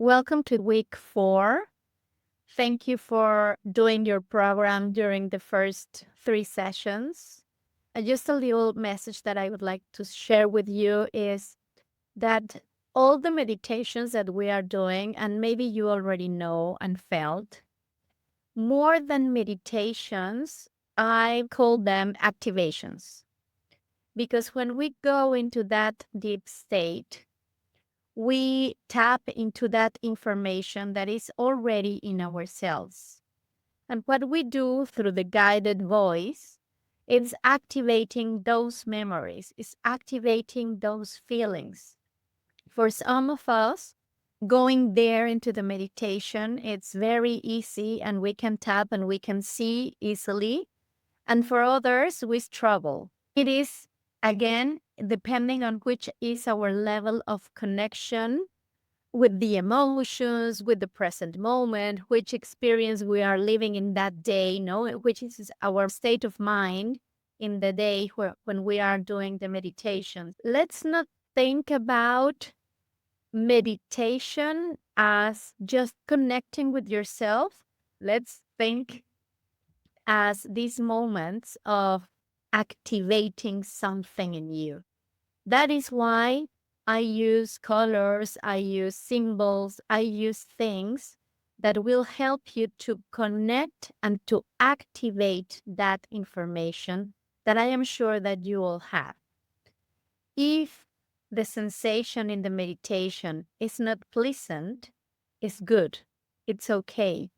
Welcome to week 4. Thank you for doing your program during the first 3 sessions. Just a little message that I would like to share with you is that all the meditations that we are doing, and maybe you already know and felt, more than meditations, I call them activations. Because when we go into that deep state, we tap into that information that is already in our cells. And what we do through the guided voice is activating those memories, is activating those feelings. For some of us, going there into the meditation, it's very easy and we can tap and we can see easily. And for others, we struggle. It is, again, depending on which is our level of connection with the emotions, with the present moment, which experience we are living in that day, which is our state of mind in the day when we are doing the meditation. Let's not think about meditation as just connecting with yourself. Let's think as these moments of activating something in you. That is why I use colors, I use symbols, I use things that will help you to connect and to activate that information that I am sure that you all have. If the sensation in the meditation is not pleasant, it's good. It's okay.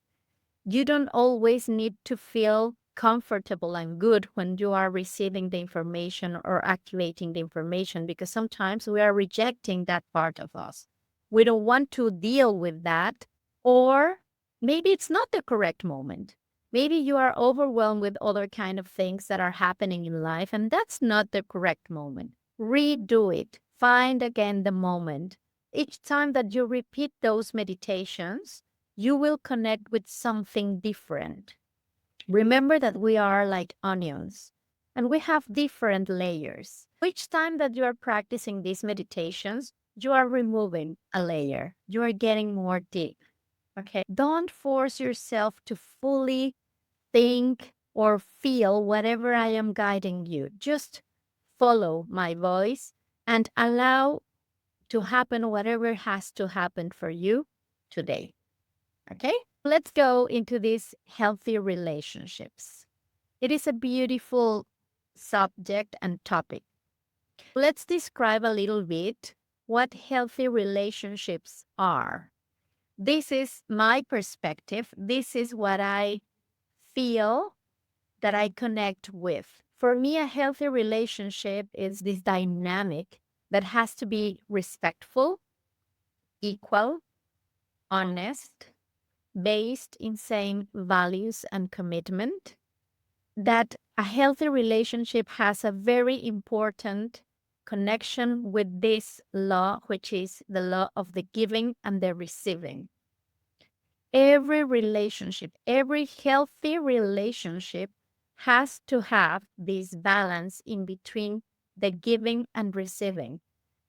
You don't always need to feel comfortable and good when you are receiving the information or activating the information, because sometimes we are rejecting that part of us. We don't want to deal with that, or maybe it's not the correct moment. Maybe you are overwhelmed with other kind of things that are happening in life, and that's not the correct moment. Redo it. Find again the moment. Each time that you repeat those meditations, you will connect with something different. Remember that we are like onions and we have different layers. Each time that you are practicing these meditations, you are removing a layer. You are getting more deep. Okay. Don't force yourself to fully think or feel whatever I am guiding you. Just follow my voice and allow to happen whatever has to happen for you today. Okay, let's go into these healthy relationships. It is a beautiful subject and topic. Let's describe a little bit what healthy relationships are. This is my perspective. This is what I feel that I connect with. For me, a healthy relationship is this dynamic that has to be respectful, equal, honest, based in same values and commitment, that a healthy relationship has a very important connection with this law, which is the law of the giving and the receiving. Every relationship, every healthy relationship has to have this balance in between the giving and receiving.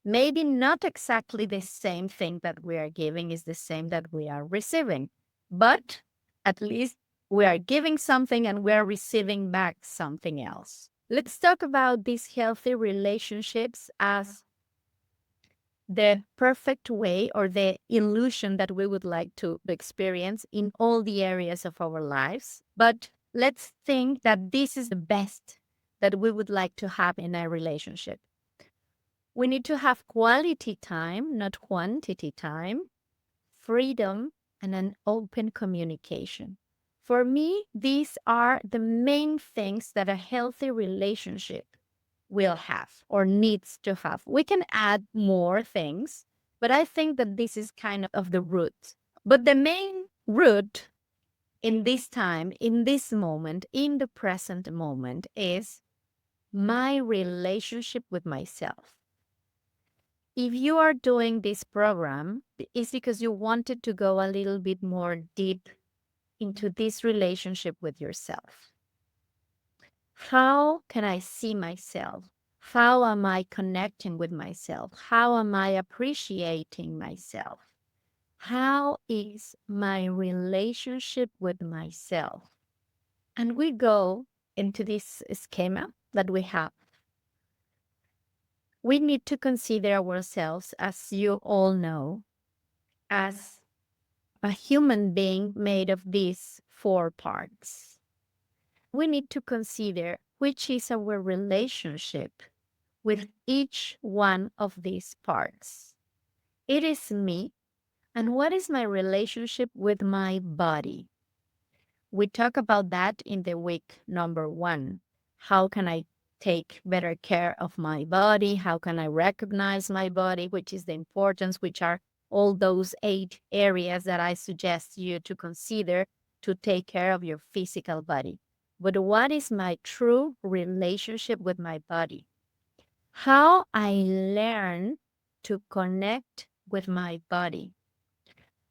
Maybe not exactly the same thing that we are giving is the same that we are receiving, but at least we are giving something and we are receiving back something else. Let's talk about these healthy relationships as the perfect way or the illusion that we would like to experience in all the areas of our lives. But let's think that this is the best that we would like to have in a relationship. We need to have quality time, not quantity time, freedom, and an open communication. For me, these are the main things that a healthy relationship will have or needs to have. We can add more things, but I think that this is kind of the root. But the main root in this time, in this moment, in the present moment is my relationship with myself. If you are doing this program, it's because you wanted to go a little bit more deep into this relationship with yourself. How can I see myself? How am I connecting with myself? How am I appreciating myself? How is my relationship with myself? And we go into this schema that we have. We need to consider ourselves, as you all know, as a human being made of these four parts. We need to consider which is our relationship with each one of these parts. It is me, and what is my relationship with my body? We talk about that in the week number 1. How can I take better care of my body? How can I recognize my body? Which is the importance, which are all those 8 areas that I suggest you to consider to take care of your physical body. But what is my true relationship with my body? How I learn to connect with my body.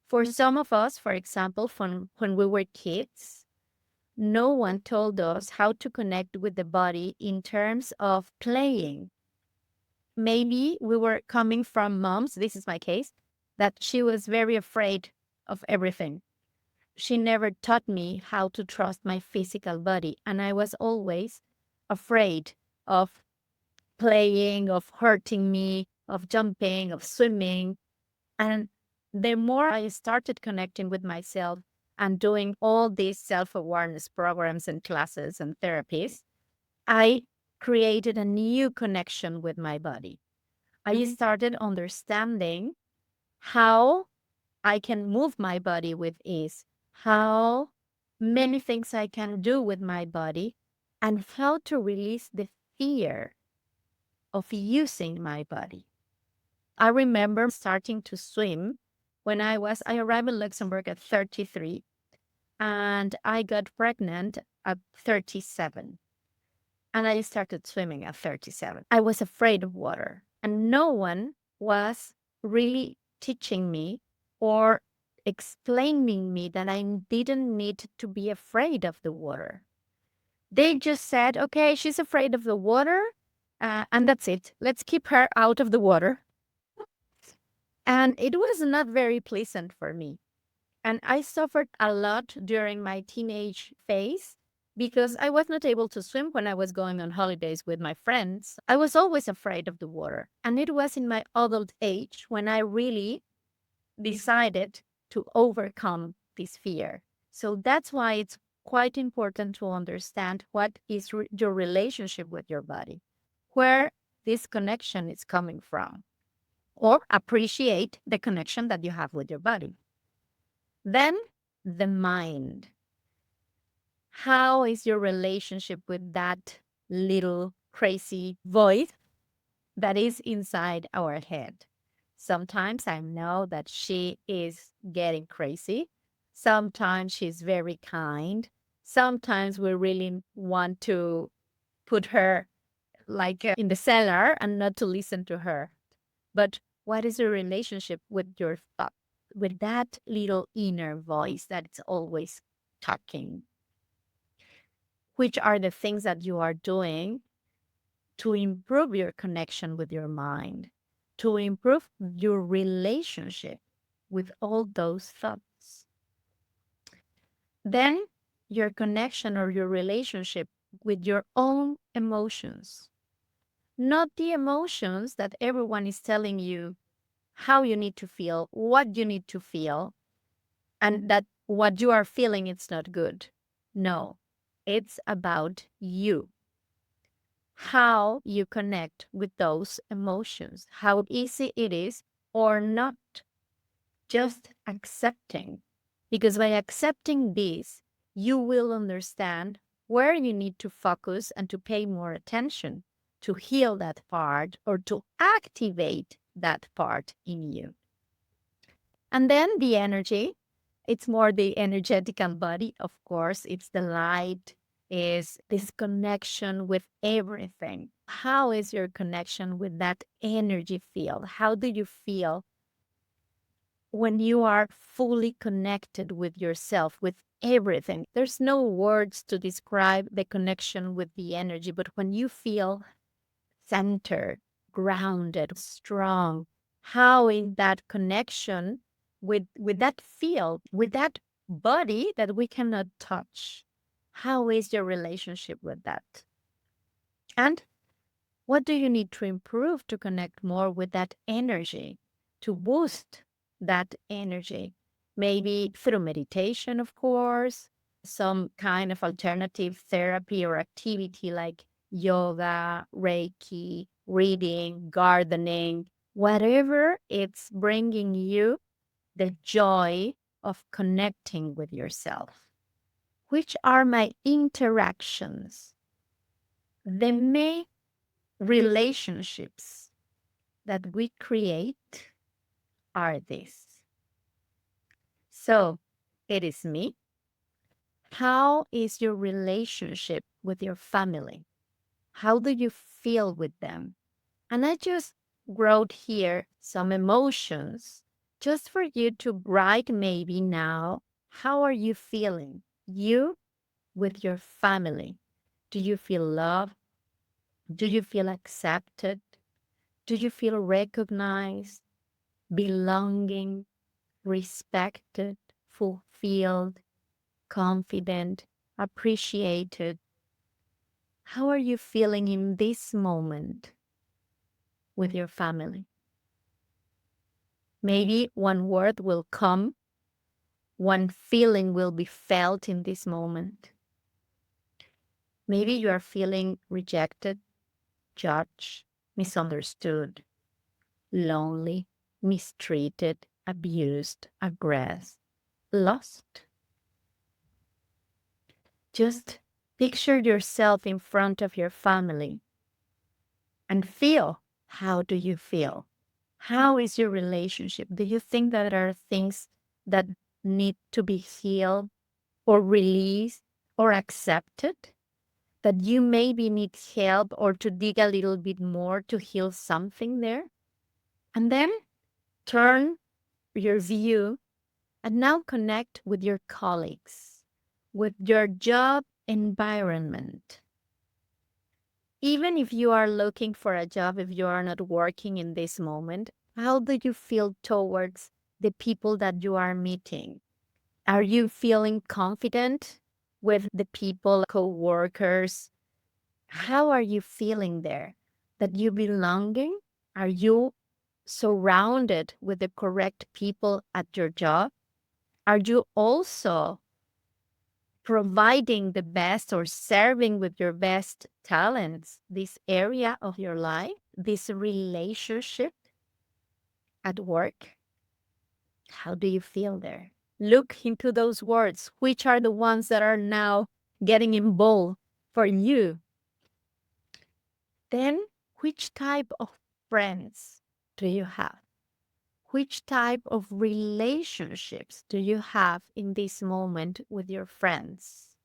For some of us, for example, from when we were kids, no one told us how to connect with the body in terms of playing. Maybe we were coming from moms, this is my case, that she was very afraid of everything. She never taught me how to trust my physical body. And I was always afraid of playing, of hurting me, of jumping, of swimming. And the more I started connecting with myself and doing all these self awareness programs and classes and therapies, I created a new connection with my body. I started understanding how I can move my body with ease, how many things I can do with my body, and how to release the fear of using my body. I remember starting to swim I arrived in Luxembourg at 33 and I got pregnant at 37. And I started swimming at 37. I was afraid of water and no one was really teaching me or explaining me that I didn't need to be afraid of the water. They just said, okay, she's afraid of the water, and that's it. Let's keep her out of the water. And it was not very pleasant for me. And I suffered a lot during my teenage phase because I was not able to swim when I was going on holidays with my friends. I was always afraid of the water. And it was in my adult age when I really decided to overcome this fear. So that's why it's quite important to understand what is your relationship with your body, where this connection is coming from, or appreciate the connection that you have with your body. Then the mind. How is your relationship with that little crazy voice that is inside our head? Sometimes I know that she is getting crazy. Sometimes she's very kind. Sometimes we really want to put her in the cellar and not to listen to her. But what is your relationship with your thought, with that little inner voice that is always talking? Which are the things that you are doing to improve your connection with your mind, to improve your relationship with all those thoughts? Then your connection or your relationship with your own emotions, not the emotions that everyone is telling you how you need to feel, what you need to feel, and that what you are feeling it's not good. No, it's about you. How you connect with those emotions, how easy it is or not, just accepting. Because by accepting this, you will understand where you need to focus and to pay more attention to heal that part or to activate that part in you. And then the energy, it's more the energetical body, of course. It's the light, is this connection with everything. How is your connection with that energy field? How do you feel when you are fully connected with yourself, with everything? There's no words to describe the connection with the energy, but when you feel centered, grounded, strong, how in that connection with that field, with that body that we cannot touch. How is your relationship with that? And what do you need to improve to connect more with that energy, to boost that energy? Maybe through meditation, of course, some kind of alternative therapy or activity like yoga, Reiki, reading, gardening, whatever it's bringing you the joy of connecting with yourself. Which are my interactions? The main relationships that we create are these. So it is me. How is your relationship with your family? How do you feel with them? And I just wrote here some emotions just for you to write maybe now. How are you feeling? You with your family. Do you feel love? Do you feel accepted? Do you feel recognized, belonging, respected, fulfilled, confident, appreciated? How are you feeling in this moment with your family? Maybe one word will come, one feeling will be felt in this moment. Maybe you are feeling rejected, judged, misunderstood, lonely, mistreated, abused, aggressed, lost. Just picture yourself in front of your family and feel. How do you feel? How is your relationship? Do you think that there are things that need to be healed or released or accepted? That you maybe need help or to dig a little bit more to heal something there? And then turn your view and now connect with your colleagues, with your job environment. Even if you are looking for a job, if you are not working in this moment, how do you feel towards the people that you are meeting? Are you feeling confident with the people, co-workers? How are you feeling there? That you belonging? Are you surrounded with the correct people at your job? Are you also providing the best or serving with your best talents this area of your life, this relationship at work? How do you feel there? Look into those words. Which are the ones that are now getting in bold for you? Then, which type of friends do you have? Which type of relationships do you have in this moment with your friends?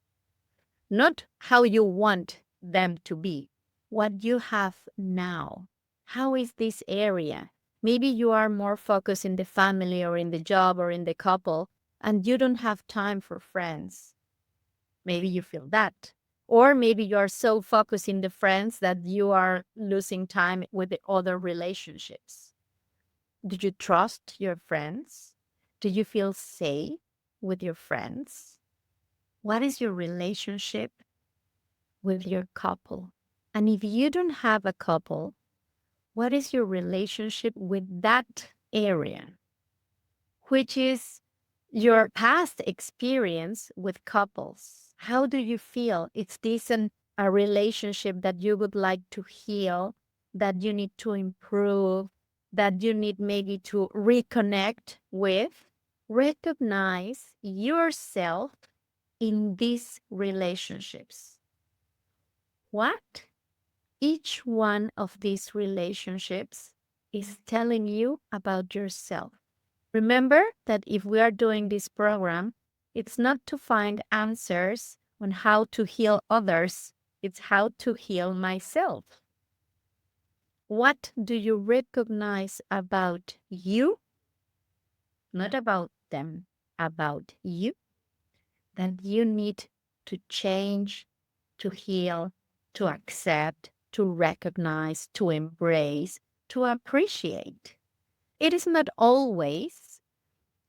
Not how you want them to be, what you have now. How is this area? Maybe you are more focused in the family or in the job or in the couple, and you don't have time for friends. Maybe you feel that. Or maybe you are so focused in the friends that you are losing time with the other relationships. Do you trust your friends? Do you feel safe with your friends? What is your relationship with your couple? And if you don't have a couple, what is your relationship with that area? Which is your past experience with couples? How do you feel? Is this a relationship that you would like to heal, that you need to improve, that you need maybe to reconnect with? Recognize yourself in these relationships. What each one of these relationships is telling you about yourself. Remember that if we are doing this program, it's not to find answers on how to heal others, it's how to heal myself. What do you recognize about you? Not about them, about you, that you need to change, to heal, to accept, to recognize, to embrace, to appreciate. It is not always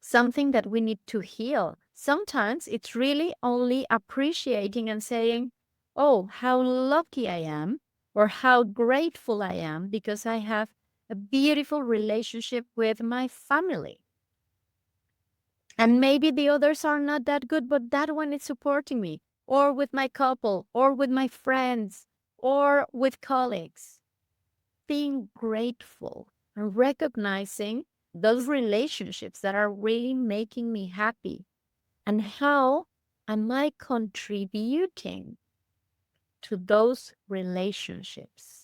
something that we need to heal. Sometimes it's really only appreciating and saying, oh, how lucky I am, or how grateful I am because I have a beautiful relationship with my family. And maybe the others are not that good, but that one is supporting me, or with my couple, or with my friends, or with colleagues. Being grateful and recognizing those relationships that are really making me happy. And how am I contributing to those relationships?